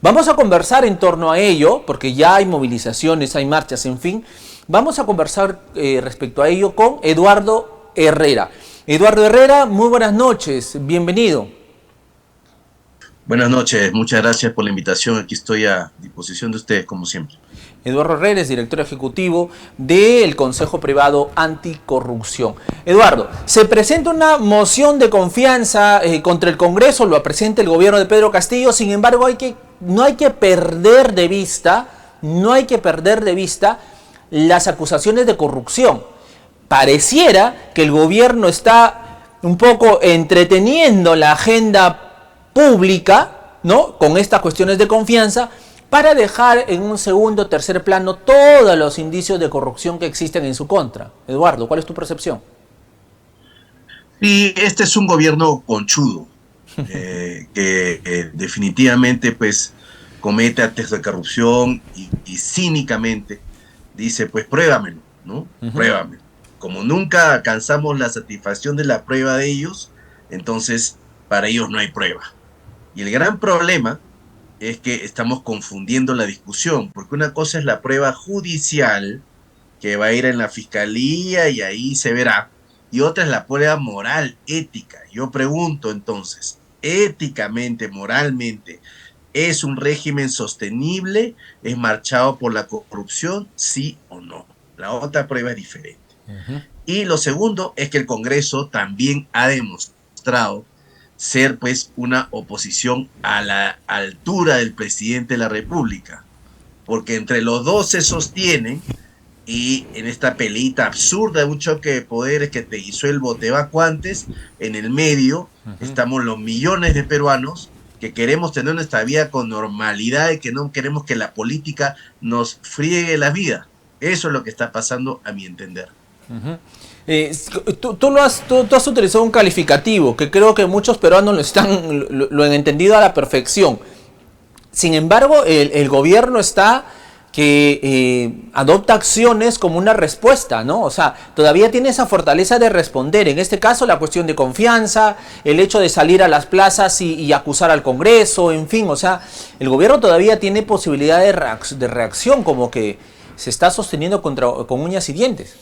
Vamos a conversar en torno a ello, porque ya hay movilizaciones, hay marchas, en fin. Vamos a conversar respecto a ello con Eduardo Herrera. Eduardo Herrera, muy buenas noches, bienvenido. Buenas noches, muchas gracias por la invitación. Aquí estoy a disposición de ustedes, como siempre. Eduardo Herrera es director ejecutivo del Consejo Privado Anticorrupción. Eduardo, se presenta una moción de confianza contra el Congreso, lo presenta el gobierno de Pedro Castillo. Sin embargo, no hay que perder de vista las acusaciones de corrupción. Pareciera que el gobierno está un poco entreteniendo la agenda pública, ¿no?, con estas cuestiones de confianza, para dejar en un segundo o tercer plano todos los indicios de corrupción que existen en su contra. Eduardo, ¿cuál es tu percepción? Sí, este es un gobierno conchudo, que definitivamente pues comete actos de corrupción y cínicamente dice, pues pruébamelo, ¿no? Pruébamelo. Como nunca alcanzamos la satisfacción de la prueba de ellos, entonces para ellos no hay prueba. Y el gran problema es que estamos confundiendo la discusión, porque una cosa es la prueba judicial, que va a ir en la fiscalía y ahí se verá, y otra es la prueba moral, ética. Yo pregunto entonces, éticamente, moralmente, ¿es un régimen sostenible? ¿Es marchado por la corrupción? ¿Sí o no? La otra prueba es diferente. Y lo segundo es que el Congreso también ha demostrado ser pues una oposición a la altura del presidente de la República, porque entre los dos se sostienen, y en esta peleita absurda de un choque de poderes que te hizo el botevacuantes, en el medio estamos los millones de peruanos que queremos tener nuestra vida con normalidad y que no queremos que la política nos friegue la vida. Eso es lo que está pasando, a mi entender. Tú has utilizado un calificativo que creo que muchos peruanos lo han entendido a la perfección. Sin embargo, el gobierno está que adopta acciones como una respuesta, ¿no? O sea, todavía tiene esa fortaleza de responder. En este caso, la cuestión de confianza, el hecho de salir a las plazas y acusar al Congreso, en fin, o sea, el gobierno todavía tiene posibilidad de reacción, como que se está sosteniendo con uñas y dientes.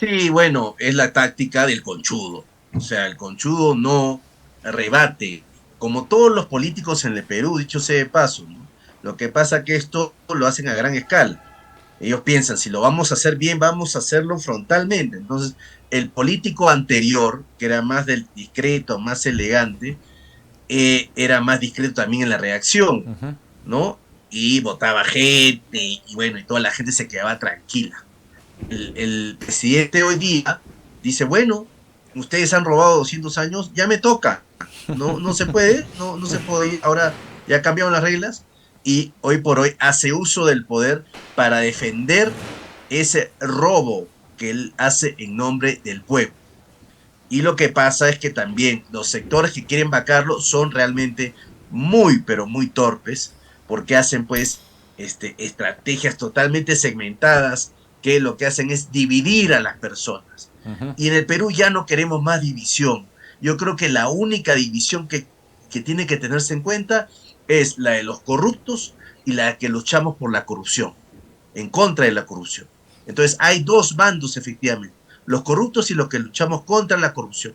Sí, bueno, es la táctica del conchudo. O sea, el conchudo no rebate, como todos los políticos en el Perú, dicho sea de paso, ¿no? Lo que pasa es que esto lo hacen a gran escala. Ellos piensan, si lo vamos a hacer bien, vamos a hacerlo frontalmente. Entonces, el político anterior, que era más del discreto, más elegante, era más discreto también en la reacción, ¿no? Y votaba gente, y bueno, y toda la gente se quedaba tranquila. El presidente hoy día dice, bueno, ustedes han robado 200 años, ya me toca. No se puede, no se puede. Ahora ya cambiaron las reglas y hoy por hoy hace uso del poder para defender ese robo que él hace en nombre del pueblo. Y lo que pasa es que también los sectores que quieren vacarlo son realmente muy, pero muy torpes, porque hacen pues estrategias totalmente segmentadas, que lo que hacen es dividir a las personas. Y en el Perú ya no queremos más división. Yo creo que la única división que tiene que tenerse en cuenta es la de los corruptos y la de que luchamos por la corrupción, en contra de la corrupción. Entonces hay dos bandos efectivamente, los corruptos y los que luchamos contra la corrupción.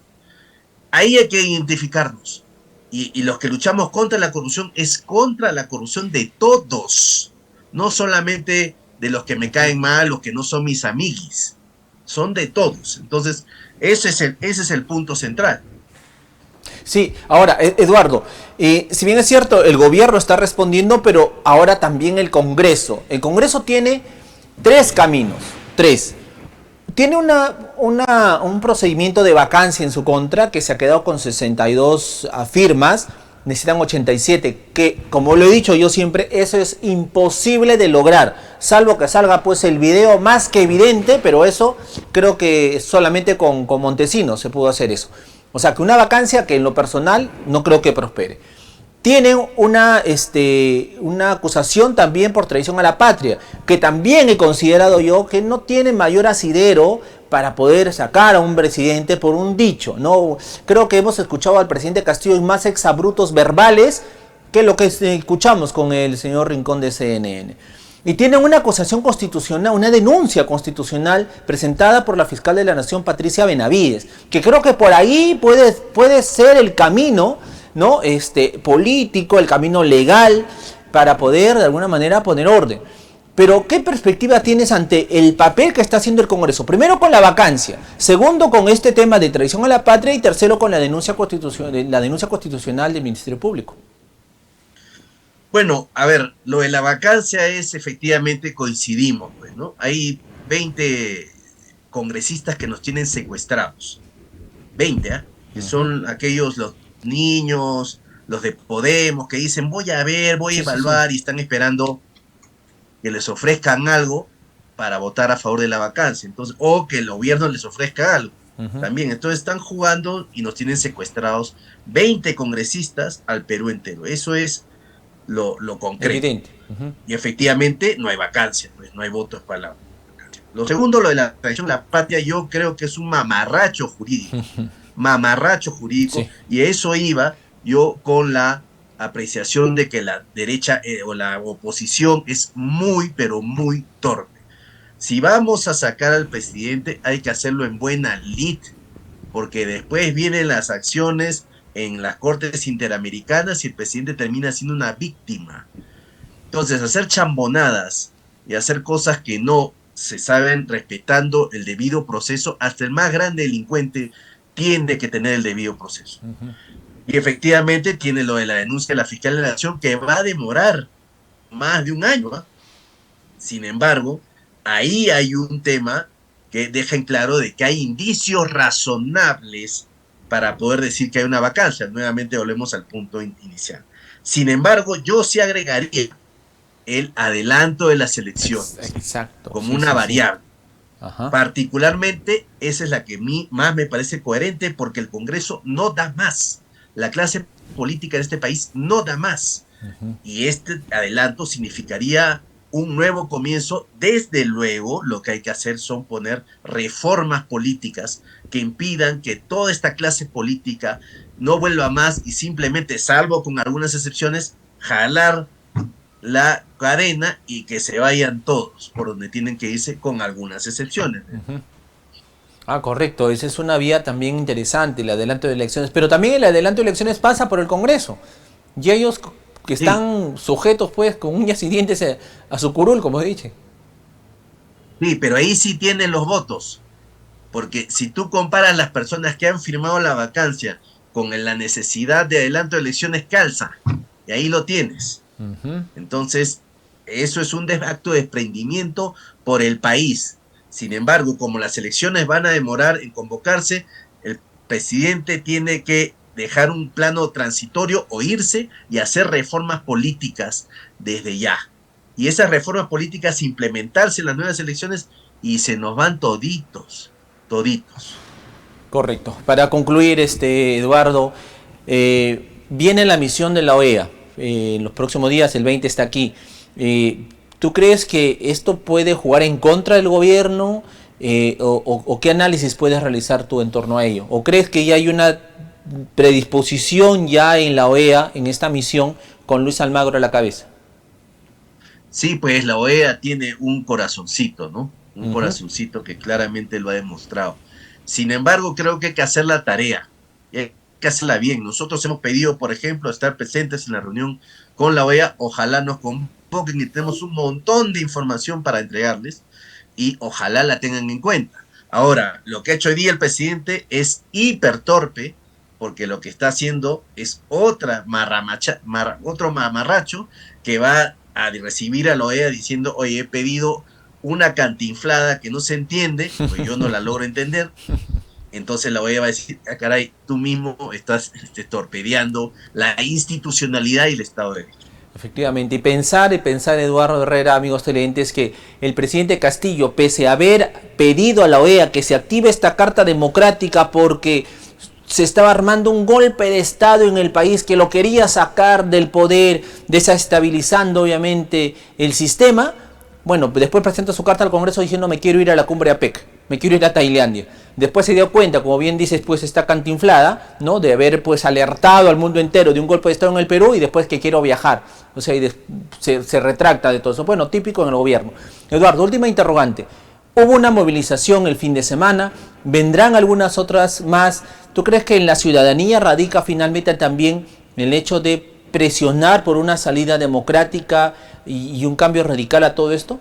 Ahí hay que identificarnos. Y los que luchamos contra la corrupción es contra la corrupción de todos, no solamente de los que me caen mal, los que no son mis amiguis, son de todos. Entonces, ese es el punto central. Sí, ahora, Eduardo, si bien es cierto, el gobierno está respondiendo, pero ahora también el Congreso. El Congreso tiene tres caminos, tres. Tiene un procedimiento de vacancia en su contra, que se ha quedado con 62 firmas, necesitan 87, que como lo he dicho yo siempre, eso es imposible de lograr, salvo que salga pues el video más que evidente, pero eso creo que solamente con Montesinos se pudo hacer eso. O sea que una vacancia que en lo personal no creo que prospere. Tienen una acusación también por traición a la patria, que también he considerado yo que no tiene mayor asidero para poder sacar a un presidente por un dicho, ¿no? Creo que hemos escuchado al presidente Castillo en más exabruptos verbales que es lo que escuchamos con el señor Rincón de CNN. Y tienen una acusación constitucional, una denuncia constitucional presentada por la fiscal de la Nación, Patricia Benavides, que creo que por ahí puede ser el camino, ¿no? Político, el camino legal, para poder de alguna manera poner orden. Pero ¿qué perspectiva tienes ante el papel que está haciendo el Congreso? Primero con la vacancia, segundo con este tema de traición a la patria y tercero con la denuncia constitucional del Ministerio Público. Bueno, a ver, lo de la vacancia es efectivamente coincidimos, pues, ¿no? Hay 20 congresistas que nos tienen secuestrados. 20, ¿eh? Que son aquellos, los niños, los de Podemos, que dicen voy a ver, voy a evaluar, y están esperando que les ofrezcan algo para votar a favor de la vacancia. Entonces, o que el gobierno les ofrezca algo. También, entonces están jugando y nos tienen secuestrados 20 congresistas al Perú entero. Eso es lo concreto. Evidente. Y efectivamente no hay vacancia, pues no hay votos para la vacancia. Lo segundo, lo de la traición a la patria, yo creo que es un mamarracho jurídico. Sí. Y eso iba yo con la apreciación de que la derecha o la oposición es muy, pero muy torpe. Si vamos a sacar al presidente, hay que hacerlo en buena lid, porque después vienen las acciones en las cortes interamericanas y el presidente termina siendo una víctima. Entonces, hacer chambonadas y hacer cosas que no se saben respetando el debido proceso, hasta el más grande delincuente tiene que tener el debido proceso. Y efectivamente tiene lo de la denuncia de la fiscal de la Nación, que va a demorar más de un año, ¿eh? Sin embargo, ahí hay un tema que deja en claro de que hay indicios razonables para poder decir que hay una vacancia. Nuevamente volvemos al punto inicial. Sin embargo, yo sí agregaría el adelanto de las elecciones. Exacto, como una variable. Ajá. Particularmente, esa es la que a mí más me parece coherente, porque el Congreso no da más. La clase política de este país no da más. Y este adelanto significaría un nuevo comienzo. Desde luego, lo que hay que hacer son poner reformas políticas que impidan que toda esta clase política no vuelva más y simplemente, salvo con algunas excepciones, jalar la cadena y que se vayan todos por donde tienen que irse, con algunas excepciones. Correcto, esa es una vía también interesante, el adelanto de elecciones, pero también el adelanto de elecciones pasa por el Congreso, y ellos que están sujetos pues con uñas y dientes a su curul, como dije. Sí, pero ahí sí tienen los votos, porque si tú comparas las personas que han firmado la vacancia con la necesidad de adelanto de elecciones, calza, y ahí lo tienes. Entonces, eso es un acto de desprendimiento por el país. Sin embargo, como las elecciones van a demorar en convocarse, el presidente tiene que dejar un plano transitorio o irse y hacer reformas políticas desde ya. Y esas reformas políticas implementarse en las nuevas elecciones, y se nos van toditos. Correcto. Para concluir, Eduardo, viene la misión de la OEA. En los próximos días, el 20 está aquí. ¿Tú crees que esto puede jugar en contra del gobierno? ¿O qué análisis puedes realizar tú en torno a ello? ¿O crees que ya hay una predisposición ya en la OEA, en esta misión, con Luis Almagro a la cabeza? Sí, pues la OEA tiene un corazoncito, ¿no? Un corazoncito que claramente lo ha demostrado. Sin embargo, creo que hay que hacer la tarea. Y hay que hacerla bien. Nosotros hemos pedido, por ejemplo, estar presentes en la reunión con la OEA. Ojalá nos convoquen, y tenemos un montón de información para entregarles, y ojalá la tengan en cuenta. Ahora, lo que ha hecho hoy día el presidente es hiper torpe, porque lo que está haciendo es otro mamarracho que va a recibir a la OEA diciendo: oye, he pedido una cantinflada que no se entiende, pues yo no la logro entender. Entonces la OEA va a decir: caray, tú mismo estás torpedeando la institucionalidad y el Estado de Derecho. Efectivamente, y pensar, Eduardo Herrera, amigos televidentes, que el presidente Castillo, pese a haber pedido a la OEA que se active esta carta democrática porque se estaba armando un golpe de Estado en el país que lo quería sacar del poder, desestabilizando obviamente el sistema, bueno, después presenta su carta al Congreso diciendo: me quiero ir a la cumbre APEC. me quiero ir a Tailandia. Después se dio cuenta, como bien dices, pues está cantinflada, ¿no? De haber pues alertado al mundo entero de un golpe de Estado en el Perú y después que quiero viajar. O sea, se retracta de todo eso. Bueno, típico en el gobierno. Eduardo, última interrogante. Hubo una movilización el fin de semana, vendrán algunas otras más. ¿Tú crees que en la ciudadanía radica finalmente también el hecho de presionar por una salida democrática y un cambio radical a todo esto?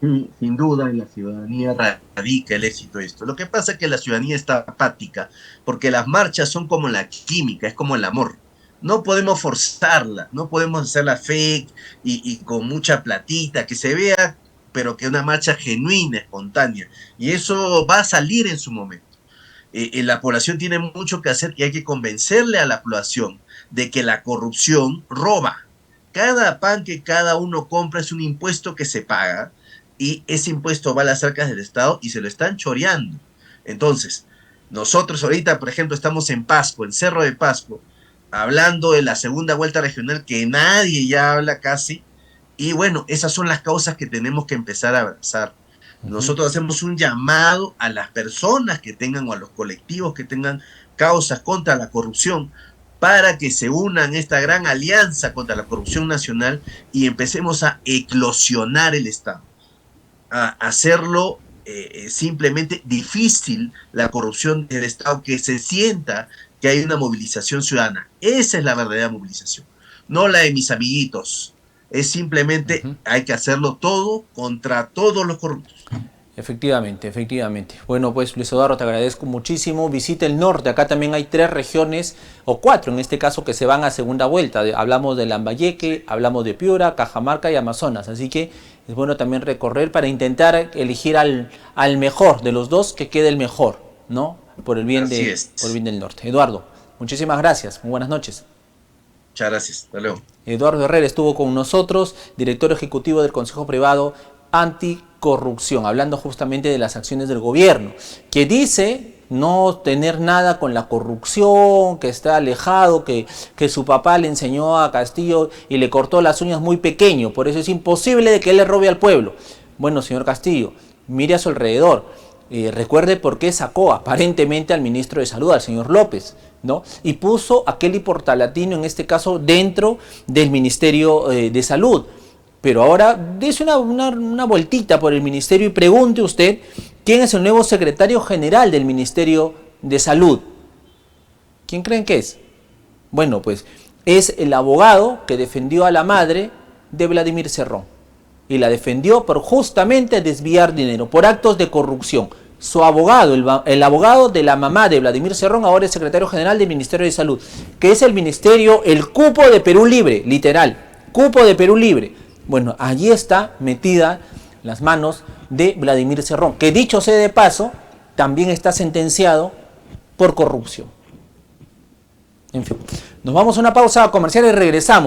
Sí, sin duda en la ciudadanía radica el éxito de esto. Lo que pasa es que la ciudadanía está apática porque las marchas son como la química, es como el amor. No podemos forzarla, no podemos hacerla fake y con mucha platita, que se vea, pero que una marcha genuina, espontánea. Y eso va a salir en su momento. La población tiene mucho que hacer y hay que convencerle a la población de que la corrupción roba. Cada pan que cada uno compra es un impuesto que se paga y ese impuesto va a las arcas del Estado y se lo están choreando. Entonces, nosotros ahorita, por ejemplo, estamos en Pasco, en Cerro de Pasco, hablando de la segunda vuelta regional que nadie ya habla casi, y bueno, esas son las causas que tenemos que empezar a abrazar. Nosotros hacemos un llamado a las personas que tengan o a los colectivos que tengan causas contra la corrupción para que se unan esta gran alianza contra la corrupción nacional y empecemos a eclosionar el Estado, a hacerlo simplemente difícil la corrupción del Estado, que se sienta que hay una movilización ciudadana. Esa es la verdadera movilización, no la de mis amiguitos. Es simplemente hay que hacerlo todo contra todos los corruptos. Efectivamente, efectivamente. Bueno, pues Luis Eduardo, te agradezco muchísimo. Visita el norte. Acá también hay 3 regiones, o 4 en este caso, que se van a segunda vuelta. Hablamos de Lambayeque, hablamos de Piura, Cajamarca y Amazonas. Así que es bueno también recorrer para intentar elegir al mejor de los dos, que quede el mejor, ¿no? Por el bien del norte. Eduardo, muchísimas gracias. Muy buenas noches. Muchas gracias. Hasta luego. Eduardo Herrera estuvo con nosotros, director ejecutivo del Consejo Privado Anticorrupción, hablando justamente de las acciones del gobierno, que dice no tener nada con la corrupción, que está alejado, que su papá le enseñó a Castillo y le cortó las uñas muy pequeño, por eso es imposible de que él le robe al pueblo. Bueno, señor Castillo, mire a su alrededor, recuerde por qué sacó aparentemente al ministro de Salud, al señor López, ¿no? Y puso a Kelly Portalatino, en este caso, dentro del Ministerio de Salud. Pero ahora dése una vueltita por el ministerio y pregunte usted quién es el nuevo secretario general del Ministerio de Salud. ¿Quién creen que es? Bueno, pues es el abogado que defendió a la madre de Vladimir Cerrón. Y la defendió por justamente desviar dinero, por actos de corrupción. Su abogado, el abogado de la mamá de Vladimir Cerrón, ahora es secretario general del Ministerio de Salud, que es el ministerio, el cupo de Perú Libre, literal, cupo de Perú Libre. Bueno, allí está metida las manos de Vladimir Cerrón, que dicho sea de paso, también está sentenciado por corrupción. En fin, nos vamos a una pausa comercial y regresamos.